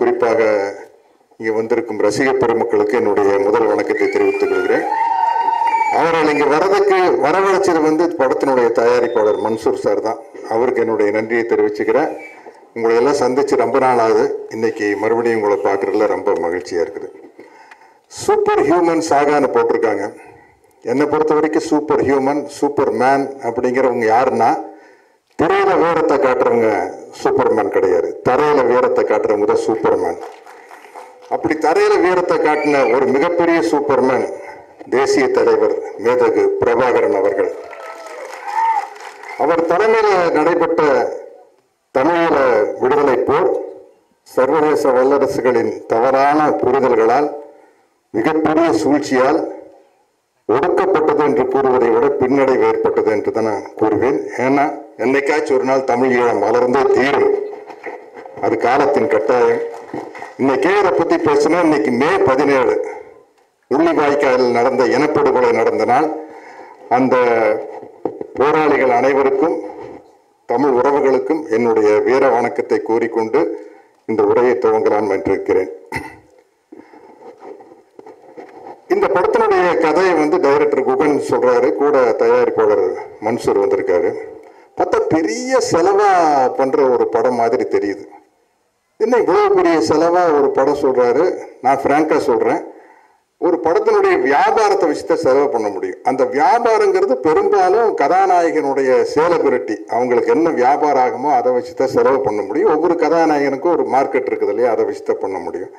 குறிப்பாக இங்கே வந்திருக்கும் ரசிக பெருமக்களுக்கு என்னுடைய முதல் வணக்கத்தை தெரிவித்துக் கொள்கிறேன். அவர்கள் இங்கே வரவழைச்சது வந்து படத்தினுடைய தயாரிப்பாளர் மன்சூர் சார் தான். அவருக்கு என்னுடைய நன்றியை தெரிவிச்சுக்கிறேன். உங்களை எல்லாம் சந்திச்சு ரொம்ப நாள் ஆகுது. இன்னைக்கு மறுபடியும் உங்களை பார்க்குறதுல ரொம்ப மகிழ்ச்சியாக இருக்குது. சூப்பர் ஹியூமன் சாகான்னு போட்டிருக்காங்க. என்னை பொறுத்த வரைக்கும் சூப்பர் ஹியூமன் சூப்பர் மேன் அப்படிங்கிறவங்க யாருன்னா, திரையில வீரத்தை காட்டுறவங்க சூப்பர்மேன் கிடையாது, தரையில வீரத்தை காட்டுறவங்க தான் சூப்பர்மேன். அப்படி தரையில வீரத்தை காட்டின ஒரு மிகப்பெரிய சூப்பர்மேன் தேசிய தலைவர் மேதகு பிரபாகரன் அவர்கள். அவர் தலைமையில் நடைபெற்ற தமிழீழ விடுதலை போர் சர்வதேச வல்லரசுகளின் தவறான புரிதல்களால், மிகப்பெரிய சூழ்ச்சியால் ஒடுக்கப்பட்டது என்று கூறுவதை விட பின்னடைவு ஏற்பட்டது என்று தான் நான் கூறுவேன். ஏன்னா என்னைக்காச்சும் ஒரு நாள் தமிழ் ஈழம் வளர்ந்தே தீரும், அது காலத்தின் கட்டாயம். இன்னைக்கே இதை பற்றி பேசினா, இன்னைக்கு மே 17 முள்ளிவாய்க்காலில் நடந்த இனப்படுகொலை நடந்த நாள். அந்த போராளிகள் அனைவருக்கும், தமிழ் உறவுகளுக்கும் என்னுடைய வீர வணக்கத்தை கூறிக்கொண்டு இந்த உரையை துவங்கலாம் என்றிருக்கிறேன். இந்த படத்தினுடைய கதையை வந்து டைரக்டர் குகன் சொல்றாரு, கூட தயாரிப்பாளர் மன்சூர் வந்திருக்காரு. பார்த்தா பெரிய செலவா பண்ற ஒரு படம் மாதிரி தெரியுது. என்ன இவ்வளவு பெரிய செலவா ஒரு படம் சொல்றாரு? நான் பிராங்கா சொல்றேன், ஒரு படத்தினுடைய வியாபாரத்தை வச்சுதான் செலவு பண்ண முடியும். அந்த வியாபாரங்கிறது பெரும்பாலும் கதாநாயகனுடைய சேலபிலிட்டி, அவங்களுக்கு என்ன வியாபாரம் ஆகுமோ அதை வச்சுதான் செலவு பண்ண முடியும். ஒவ்வொரு கதாநாயகனுக்கும் ஒரு மார்க்கெட் இருக்குது இல்லையா, அதை வச்சுதான் பண்ண முடியும்.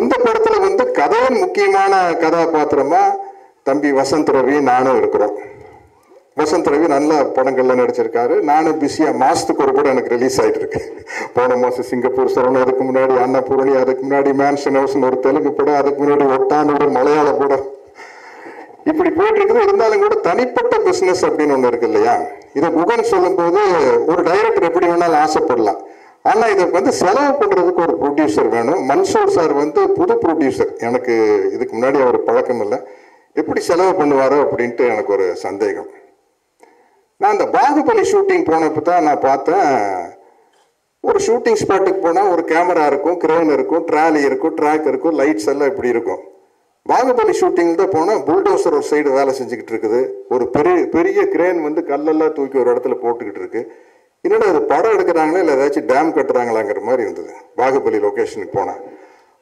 இந்த படத்துல வந்து கதையின் முக்கியமான கதாபாத்திரமா தம்பி வசந்த் ரவி நானும் இருக்கிறோம். வசந்த் ரவி நல்ல படங்கள்ல நடிச்சிருக்காரு. நானும் பிஸியா மாசத்துக்கு ஒரு படம் எனக்கு ரிலீஸ் ஆயிட்டு இருக்கு. போன மாசம் சிங்கப்பூர் சரவணன், அதுக்கு முன்னாடி அன்னபூரணி, அதுக்கு முன்னாடி மேன்ஷன் ஹவுஸ் ஒரு தெலுங்கு படம், அதுக்கு முன்னாடி ஒட்டானோட மலையாள படம், இப்படி போயிட்டு இருக்குது. இருந்தாலும் கூட தனிப்பட்ட பிசினஸ் அப்படின்னு ஒண்ணு இருக்கு இல்லையா. இதை குகன் சொல்லும் போது ஒரு டைரக்டர் எப்படி வேணாலும் ஆசைப்படலாம், ஆனா இதை வந்து செலவு பண்றதுக்கு ஒரு ப்ரொடியூசர் வேணும். மன்சூர் சார் வந்து புது ப்ரொடியூசர், எனக்கு இதுக்கு முன்னாடி அவர் பழக்கம் இல்லை, எப்படி செலவு பண்ணுவாரோ அப்படின்ட்டு எனக்கு ஒரு சந்தேகம். நான் அந்த பாகுபலி ஷூட்டிங் போனப்போ தான் நான் பார்த்தேன், ஒரு ஷூட்டிங் ஸ்பாட்டுக்கு போனால் ஒரு கேமரா இருக்கும், கிரேன் இருக்கும், ட்ராலி இருக்கும், ட்ராக் இருக்கும், லைட்ஸ் எல்லாம் இப்படி இருக்கும். பாகுபலி ஷூட்டிங் தான் போனால் புல்டோசர் ஒரு சைடு வேலை செஞ்சுக்கிட்டு இருக்குது, ஒரு பெரிய கிரேன் வந்து கல்லெல்லாம் தூக்கி ஒரு இடத்துல போட்டுக்கிட்டு இருக்கு. என்னடா அது படம் எடுக்கிறாங்களா இல்லை ஏதாச்சும் டேம் கட்டுறாங்களாங்கிற மாதிரி இருந்தது பாகுபலி லொக்கேஷனுக்கு போனேன்.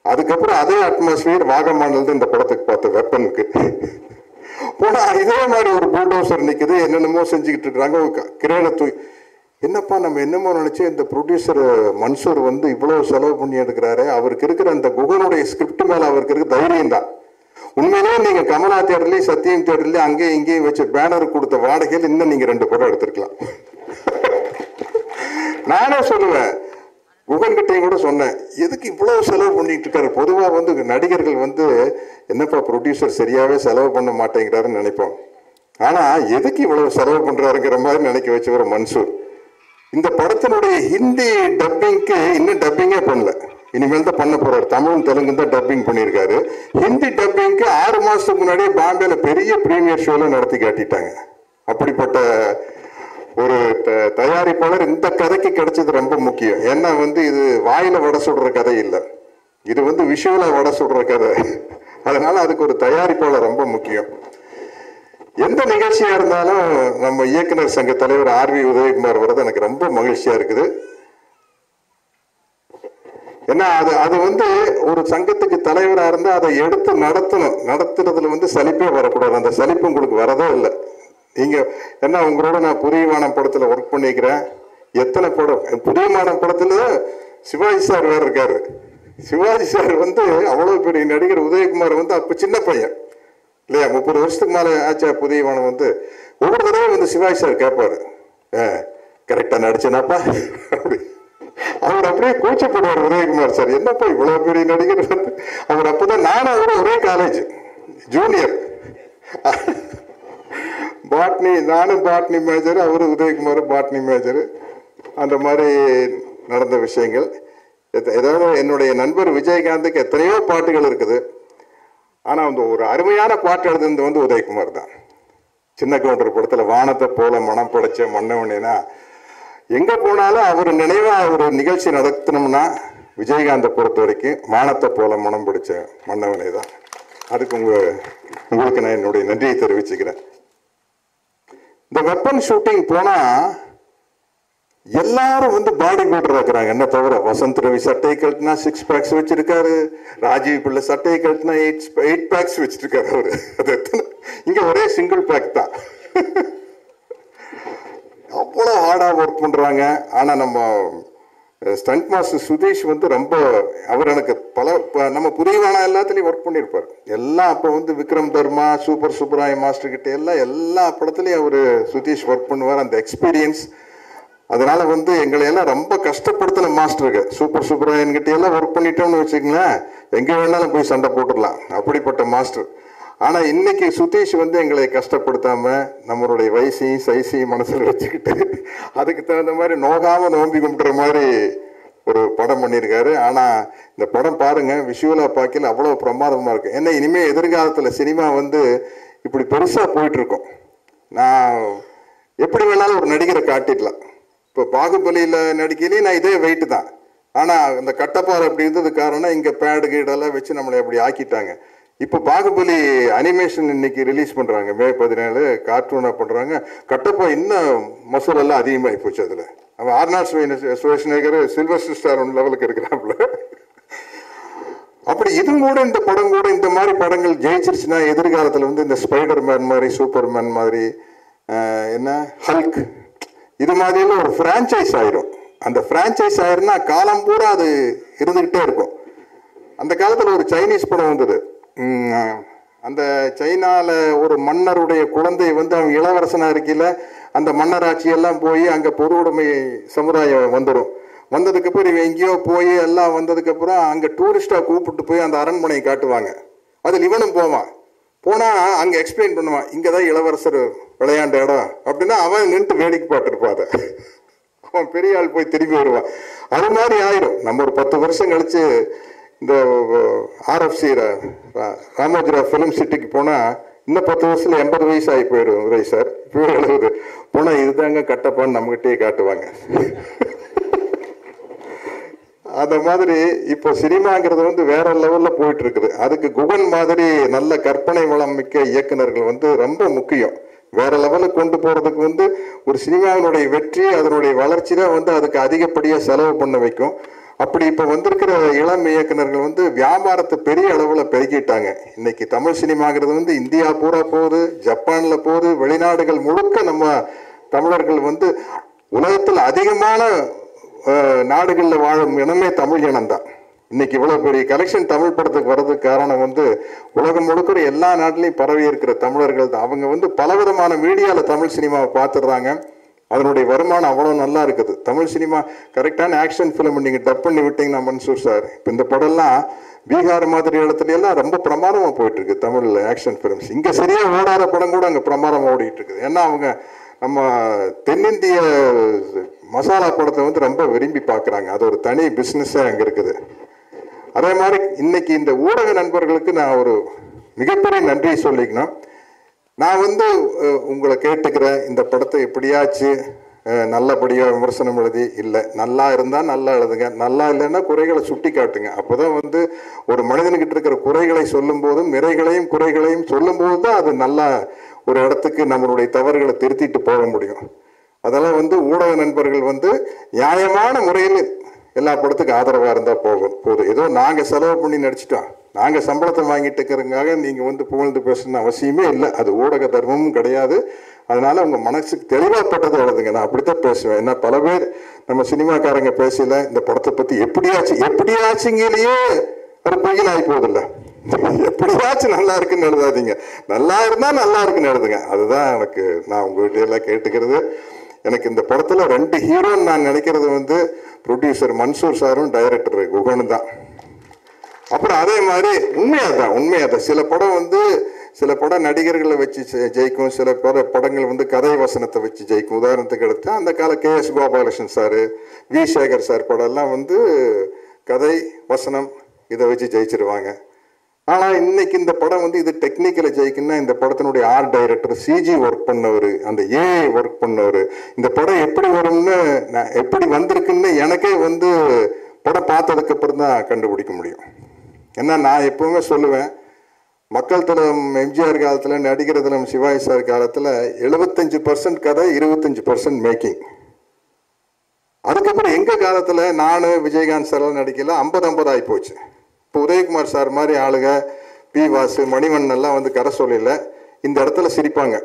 அதுக்கப்புறம் அதே அட்மாஸ்பியர் வாகமானது இந்த படத்துக்கு பார்த்த வெப்பனுக்கு போனா இதே மாதிரி ஒரு புல்டோசர் நிற்குது, என்னென்னமோ செஞ்சுக்கிட்டு இருக்கிறாங்க, கிரேனை தூக்கி. என்னப்பா நம்ம என்னமோ நினைச்சு இந்த ப்ரொடியூசர் மன்சூர் வந்து இவ்வளவு செலவு பண்ணி எடுக்கிறாரு, அவருக்கு இருக்கிற அந்த குகனுடைய ஸ்கிரிப்ட் மேல அவருக்கு இருக்கிற தைரியம் தான். உண்மையிலேயே நீங்க கமலா தியேட்டர்லயும் சத்தியம் தியேட்டர்லயும் அங்கேயும் இங்கேயும் வச்சு பேனர் கொடுத்த வாடகையில் இன்னும் நீங்க 2 படம் எடுத்திருக்கலாம். நானே சொல்லுவேன், குகன் கிட்டையும் கூட சொன்னேன், எதுக்கு இவ்வளவு செலவு பண்ணிட்டு இருக்காரு. பொதுவா வந்து நடிகர்கள் வந்து என்னப்பா ப்ரொடியூசர் சரியாவே செலவு பண்ண மாட்டேங்கிறாருன்னு நினைப்போம், ஆனா எதுக்கு இவ்வளவு செலவு பண்றாருங்கிற மாதிரி நினைக்க வச்சவர் மன்சூர். இந்த படத்தினுடைய ஹிந்தி டப்பிங்க்கு இன்னும் டப்பிங்கே பண்ணல, இனிமேல் தான் பண்ண போறாரு. தமிழும் தெலுங்கு தான் டப்பிங் பண்ணியிருக்காரு. ஹிந்தி டப்பிங்க்கு 6 மாசத்துக்கு முன்னாடியே பாம்பேல பெரிய பிரீமியர் ஷோல நடத்தி காட்டிட்டாங்க. அப்படிப்பட்ட ஒரு தயாரிப்பாளர் இந்த கதைக்கு கிடைச்சது ரொம்ப முக்கியம். ஏன்னா வந்து இது வாயில வடை சுடுற கதை இல்லை, இது வந்து விஷுவலா வடை சுடுற கதை. அதனால அதுக்கு ஒரு தயாரிப்பாளர் ரொம்ப முக்கியம். எந்த நிகழ்ச்சியா இருந்தாலும் நம்ம இயக்குனர் சங்க தலைவர் RV உதயகுமார் வரது எனக்கு ரொம்ப மகிழ்ச்சியா இருக்குது. ஏன்னா அது வந்து ஒரு சங்கத்துக்கு தலைவரா இருந்தா அதை எடுத்து நடத்துறதுல வந்து சலிப்பே வரக்கூடாது. அந்த சலிப்பு உங்களுக்கு வரதே இல்லை. நீங்க என்ன, உங்களோட நான் புதிய வானம் படத்துல ஒர்க் பண்ணிக்கிறேன். எத்தனை படம், புதிய வானம் படத்துல சிவாஜி சார் வேற இருக்காரு. சிவாஜி சார் வந்து அவ்வளவு பெரிய நடிகர். உதயகுமார் வந்து அப்ப சின்ன பையன் இல்லையா, 30 வருஷத்துக்கு மேல ஆச்சா. புதிய வானம் வந்து ஒவ்வொரு தடவை வந்து சிவாஜி சார் கேட்பாரு, கரெக்டா நடிச்சேனாப்பா அப்படி. அவர் அப்படியே கூச்சப்படுவார் உதயகுமார் சார், என்னப்பா இவ்வளவு பெரிய நடிகர் வந்து. அவர் அப்பதான் நானும் அவரும் ஒரே காலேஜ் ஜூனியர், பாட்னி, நானும் பாட்னி மேஜர், அவரு உதயகுமார் பாட்னி மேஜர். அந்த மாதிரி நடந்த விஷயங்கள். ஏதாவது என்னுடைய நண்பர் விஜயகாந்துக்கு எத்தனையோ பாட்டுகள் இருக்குது, ஆனா அந்த ஒரு அருமையான பாட்டு எழுதுனது வந்து உதயகுமார் தான். சின்ன கவுண்டர் படத்துல வானத்தை போல மனம் படைச்ச மன்னவனா, எங்க போனாலும் அவர் நினைவா ஒரு நிகழ்ச்சி நடத்தினோம்னா விஜயகாந்தை பொறுத்த வரைக்கும் மானத்தை போல மனம் பிடிச்ச மன்னவனே தான். அதுக்கு உங்களுக்கு நான் என்னுடைய நன்றியை தெரிவிச்சுக்கிறேன். இந்த வெப்பன் ஷூட்டிங் போனா எல்லாரும் வந்து பாடி பில்டர் இருக்கிறாங்க. என்ன தவிர வசந்த் ரவி சட்டையை கழட்டினா 6 பேக்ஸ் வச்சிருக்காரு, ராஜீவ் பிள்ளை சட்டையை கழட்டினா 8 பேக்ஸ் வச்சிருக்காரு அவரு. அது இங்க ஒரே சிங்கிள் பேக் தான். அவ்வளோ ஹார்டா ஒர்க் பண்றாங்க. ஆனா நம்ம ஸ்டண்ட் மாஸ்டர் சுதீஷ் வந்து ரொம்ப அவர் எனக்கு நம்ம புரியவான எல்லாத்துலேயும் ஒர்க் பண்ணியிருப்பார். எல்லாம் அப்போ வந்து விக்ரம் தர்மா, சூப்பர் சுப்பராய மாஸ்டர் கிட்ட எல்லா படத்துலையும் அவர் சுதீஷ் ஒர்க் பண்ணுவார். அந்த எக்ஸ்பீரியன்ஸ் அதனால வந்து எங்களை எல்லாம் ரொம்ப கஷ்டப்படுத்தின மாஸ்டருக்கு. சூப்பர் சுப்பராயன் கிட்ட எல்லாம் ஒர்க் பண்ணிட்டோம்னு வச்சுக்கங்களேன், எங்கே வேணாலும் போய் சண்டை போட்டுடலாம், அப்படிப்பட்ட மாஸ்டர். ஆனால் இன்னைக்கு சுதீஷ் வந்து எங்களை கஷ்டப்படுத்தாம நம்மளுடைய வயசையும் சைஸையும் மனசில் வச்சுக்கிட்டு அதுக்கு தகுந்த மாதிரி நோகாமல் நோம்பி கும்பிட்ற மாதிரி ஒரு படம் பண்ணியிருக்காரு. ஆனால் இந்த படம் பாருங்க, விஷுவலாக பார்க்கல அவ்வளோ பிரமாதமாக இருக்கு. ஏன்னா இனிமேல் எதிர்காலத்தில் சினிமா வந்து இப்படி பெருசாக போயிட்டு இருக்கும். நான் எப்படி வேணாலும் ஒரு நடிகரை காட்டிடலாம். இப்போ பாகுபலியில் நடிக்கையிலேயே நான் இதே வெயிட்டு தான். ஆனால் இந்த கட்டப்பாறை அப்படி இருந்தது காரணம் இங்கே பேடு கீடெல்லாம் வச்சு நம்மளை அப்படி ஆக்கிட்டாங்க. இப்போ பாகுபலி அனிமேஷன் இன்னைக்கு ரிலீஸ் பண்ணுறாங்க, மே 17 கார்ட்டூனாக பண்ணுறாங்க. கட்டப்பா இன்னும் மசூல் எல்லாம் அதிகமாகி போச்சு. அதில் அவன் ஆர்னால்ட் ஷ்வார்ஸ்நெகர் சில்வஸ்டர் ஸ்டார் லெவலுக்கு இருக்கிறாப்புல. அப்படி இது கூட இந்த படம் கூட இந்த மாதிரி படங்கள் ஜெயிச்சிருச்சுன்னா எதிர்காலத்தில் வந்து இந்த ஸ்பைடர் மேன் மாதிரி, சூப்பர் மேன் மாதிரி, என்ன ஹல்க் இது மாதிரியெல்லாம் ஒரு ஃப்ரான்ச்சைஸ் ஆயிரும். அந்த ஃப்ரான்ச்சைஸ் ஆயிருந்தா காலம் பூரா அது இருந்துகிட்டே இருக்கும். அந்த காலத்தில் ஒரு சைனீஸ் படம் வந்தது. அந்த சைனால ஒரு மன்னருடைய குழந்தை வந்து அவங்க இளவரசனா இருக்கையில அந்த மன்னராட்சியெல்லாம் போய் அங்க பொது உடைமை சமுதாயம் வந்துடும். வந்ததுக்கு அப்புறம் இவன் எங்கேயோ போய் எல்லாம் வந்ததுக்கு அப்புறம் அங்க டூரிஸ்டா கூப்பிட்டு போய் அந்த அரண்மனையை காட்டுவாங்க. அதில் இவனும் போவான். போனா அங்க எக்ஸ்பிளைன் பண்ணுவான், இங்கதான் இளவரசர் விளையாண்ட இடம் அப்படின்னா அவன் நின்று வேடிக்கை பார்த்துருப்பாத. அவன் பெரிய ஆள் போய் திரும்பி வருவான். அது மாதிரி ஆயிரும். நம்ம ஒரு 10 வருஷம் கழிச்சு இந்த RFC ராமோஜிராவ் ஃபிலிம் சிட்டிக்கு போனால் இன்னும் 10 வருஷத்துல 80 வயசு ஆகி போயிடும் உதய் சார். இப்போ 70 போனால் இதுதாங்க கட்டப்பான்னு நம்மகிட்டே காட்டுவாங்க. அந்த மாதிரி இப்போ சினிமாங்கிறது வந்து வேற லெவலில் போயிட்டு இருக்குது. அதுக்கு குகன் மாதிரி நல்ல கற்பனை வளம் மிக்க இயக்குநர்கள் வந்து ரொம்ப முக்கியம். வேற லெவலுக்கு கொண்டு போறதுக்கு வந்து ஒரு சினிமாவினுடைய வெற்றி அதனுடைய வளர்ச்சி தான் வந்து அதுக்கு அதிகப்படியாக செலவு பண்ண வைக்கும். அப்படி இப்போ வந்திருக்கிற இளம் இயக்குநர்கள் வந்து வியாபாரத்தை பெரிய அளவில் பெருக்கிட்டாங்க. இன்னைக்கு தமிழ் சினிமாங்கிறது வந்து இந்தியா பூரா போகுது, ஜப்பானில் போகுது, வெளிநாடுகள் முழுக்க நம்ம தமிழர்கள் வந்து உலகத்தில் அதிகமான நாடுகளில் வாழும் இனமே தமிழ் இனம்தான். இன்னைக்கு இவ்வளோ பெரிய கலெக்ஷன் தமிழ் படத்துக்கு வர்றதுக்கு காரணம் வந்து உலகம் முழுக்கிற எல்லா நாட்டிலையும் பரவி இருக்கிற தமிழர்கள் தான். அவங்க வந்து பலவிதமான மீடியாவில் தமிழ் சினிமாவை பார்த்துடுறாங்க. அதனுடைய வருமானம் அவ்வளோ நல்லா இருக்குது. தமிழ் சினிமா கரெக்டான ஆக்ஷன் ஃபிலிம் நீங்கள் டப் பண்ணி விட்டீங்கன்னா மன்சூர் சார், இப்போ இந்த படம்லாம் பீகார் மாதிரி இடத்துல எல்லாம் ரொம்ப பிரமாதமாக போயிட்டு இருக்கு தமிழில் ஆக்ஷன் ஃபிலிம்ஸ். இங்கே சரியாக ஓடாத படம் கூட அங்கே பிரமாதமாக ஓடிட்டு இருக்குது. ஏன்னா அவங்க நம்ம தென்னிந்திய மசாலா படத்தை வந்து ரொம்ப விரும்பி பார்க்குறாங்க. அது ஒரு தனி பிஸ்னஸே அங்கே இருக்குது. அதே மாதிரி இன்னைக்கு இந்த ஊடக நண்பர்களுக்கு நான் ஒரு மிகப்பெரிய நன்றி சொல்லிக்கணும். நான் வந்து உங்களை கேட்டுக்கிறேன், இந்த படத்தை எப்படியாச்சு நல்லபடியாக விமர்சனம் எழுதி, இல்லை நல்லா இருந்தால் நல்லா எழுதுங்க, நல்லா இல்லைன்னா குறைகளை சுட்டி காட்டுங்க. அப்போ தான் வந்து ஒரு மனிதனுக்கிட்ட இருக்கிற குறைகளை சொல்லும் போதும் நிறைகளையும் குறைகளையும் சொல்லும் போது தான் அது நல்லா ஒரு இடத்துக்கு நம்மளுடைய தவறுகளை திருத்திட்டு போக முடியும். அதெல்லாம் வந்து ஊடக நண்பர்கள் வந்து நியாயமான முறையில் எல்லா படத்துக்கும் ஆதரவாக இருந்தால் போதும். ஏதோ நாங்கள் செலவு பண்ணி நடிச்சிட்டோம், நாங்கள் சம்பளத்தை வாங்கிட்டு இருக்கிறதுக்காக நீங்கள் வந்து புகழ்ந்து பேசணும்னு அவசியமே இல்லை. அது ஊடக தர்மமும் கிடையாது. அதனால உங்கள் மனசுக்கு தெளிவாகப்பட்டதை எழுதுங்க. நான் அப்படித்தான் பேசுவேன். ஏன்னா பல பேர் நம்ம சினிமாக்காரங்க பேசல இந்த படத்தை பற்றி எப்படியாச்சுங்களையே ஒரு பொய்யில் ஆகி போகுதில்ல. எப்படியாச்சும் நல்லா இருக்குன்னு எழுதாதீங்க, நல்லா இருந்தால் நல்லா இருக்குன்னு எழுதுங்க. அதுதான் எனக்கு நான் உங்கள்கிட்ட எல்லாம் கேட்டுக்கிறது. எனக்கு இந்த படத்தில் 2 ஹீரோன்னு நான் நினைக்கிறது வந்து ப்ரொடியூசர் மன்சூர் சாரும் டைரக்டர் குகனும் தான். அப்புறம் அதே மாதிரி உண்மையாதான் சில படம் வந்து சில படம் நடிகர்களை வச்சு ஜெயிக்கும், சில படங்கள் வந்து கதை வசனத்தை வச்சு ஜெயிக்கும். உதாரணத்துக்கு எடுத்தால் அந்த கால KS Gopalakrishnan sir, V Sekhar sir படம்லாம் வந்து கதை வசனம் இதை வச்சு ஜெயிச்சிருவாங்க. ஆனால் இன்னைக்கு இந்த படம் வந்து இது டெக்னிக்கலை ஜெயிக்குன்னா இந்த படத்தினுடைய ஆர்ட் டைரக்டர், CG ஒர்க் பண்ணவர், அந்த AI ஒர்க் பண்ணவர், இந்த படம் எப்படி வரும்னு எப்படி வந்திருக்குன்னு எனக்கே வந்து படம் பார்த்ததுக்கு அப்புறம் தான் கண்டுபிடிக்க முடியும். ஏன்னா நான் எப்பவுமே சொல்லுவேன், மக்கள் திலம் எம்ஜிஆர் காலத்தில், நடிகர் திலம் சிவாஜி சார் காலத்தில் 75% கதை, 25% மேக்கிங். அதுக்கப்புறம் எங்கள் காலத்தில் நான் விஜயகாந்த் சார்லாம் நடிக்கல, 50-50 ஆகி போச்சு. இப்போ உதயகுமார் சார் மாதிரி ஆளுங்க, பி வாசு, மணிவண்ணன் எல்லாம் வந்து கதை சொல்லல, இந்த இடத்துல சிரிப்பாங்க.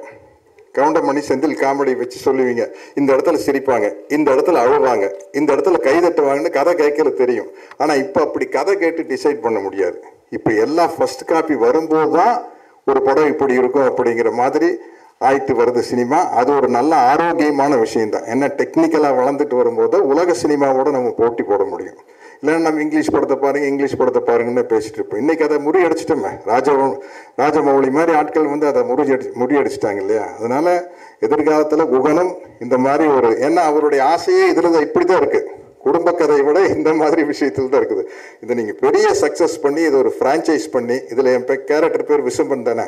கவுண்டமணி செந்தில் காமெடி வச்சு சொல்லுவீங்க, இந்த இடத்துல சிரிப்பாங்க, இந்த இடத்துல அழுவாங்க, இந்த இடத்துல கைதட்டுவாங்கன்னு கதை கேட்கல தெரியும். ஆனால் இப்போ அப்படி கதை கேட்டு டிசைட் பண்ண முடியாது. இப்போ எல்லாம் ஃபர்ஸ்ட் காப்பி வரும்போது தான் ஒரு படம் இப்படி இருக்கும் அப்படிங்கிற மாதிரி ஆயிட்டு வருது சினிமா. அது ஒரு நல்ல ஆரோக்கியமான விஷயம்தான். ஏன்னா டெக்னிக்கலாக வளர்ந்துட்டு வரும்போது உலக சினிமாவோட நம்ம போட்டி போட முடியும். இல்லைன்னா நம்ம இங்கிலீஷ் படத்தை பாருங்க, இங்கிலீஷ் படத்தை பாருங்கன்னு பேசிட்டு இருப்போம். இன்னைக்கு அதை முறியடிச்சிட்டோமே, ராஜமௌழி மாதிரி ஆட்கள் வந்து அதை முறியடிச்சிட்டாங்க இல்லையா? அதனால எதிர்காலத்தில் குகனும் இந்த மாதிரி ஒரு, ஏன்னா அவருடைய ஆசையே இதில் தான் இப்படி தான் இருக்குது, குடும்ப கதையை விட இந்த மாதிரி விஷயத்தில் தான் இருக்குது. இதை நீங்கள் பெரிய சக்ஸஸ் பண்ணி இதை ஒரு ஃப்ரான்ச்சைஸ் பண்ணி, இதில் என் கேரக்டர் பேர் விசும்பன் தானே,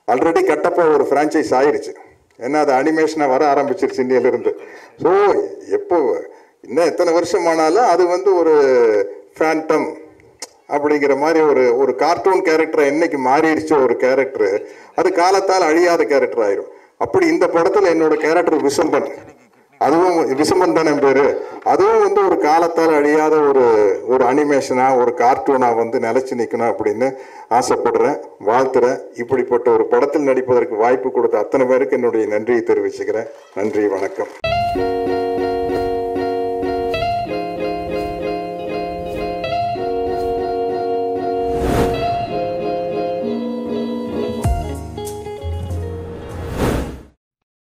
ஆல்ரெடி கட்டப்போ ஒரு ஃப்ரான்ச்சைஸ் ஆயிடுச்சு. ஏன்னா அது அனிமேஷனாக வர ஆரம்பிச்சிருச்சு இந்தியிலிருந்து. ஸோ எப்போ இன்னும் எத்தனை வருஷம் ஆனாலும் அது வந்து ஒரு ஃபேண்டம் அப்படிங்கிற மாதிரி ஒரு கார்ட்டூன் கேரக்டரை என்னைக்கு மாறிடுச்சோ ஒரு கேரக்டர், அது காலத்தால் அழியாத கேரக்டர் ஆயிரும். அப்படி இந்த படத்தில் என்னோட கேரக்டர் விசும்பன், அதுவும் விசும்பன் தானே பேரு, அதுவும் வந்து ஒரு காலத்தால் அழியாத ஒரு அனிமேஷனா, ஒரு கார்ட்டூனா வந்து நிலைச்சு நிற்கணும் அப்படின்னு ஆசைப்படுறேன், வாழ்த்துறேன். இப்படிப்பட்ட ஒரு படத்தில் நடிப்பதற்கு வாய்ப்பு கொடுத்த அத்தனை பேருக்கு என்னுடைய நன்றியை தெரிவிச்சுக்கிறேன். நன்றி, வணக்கம்.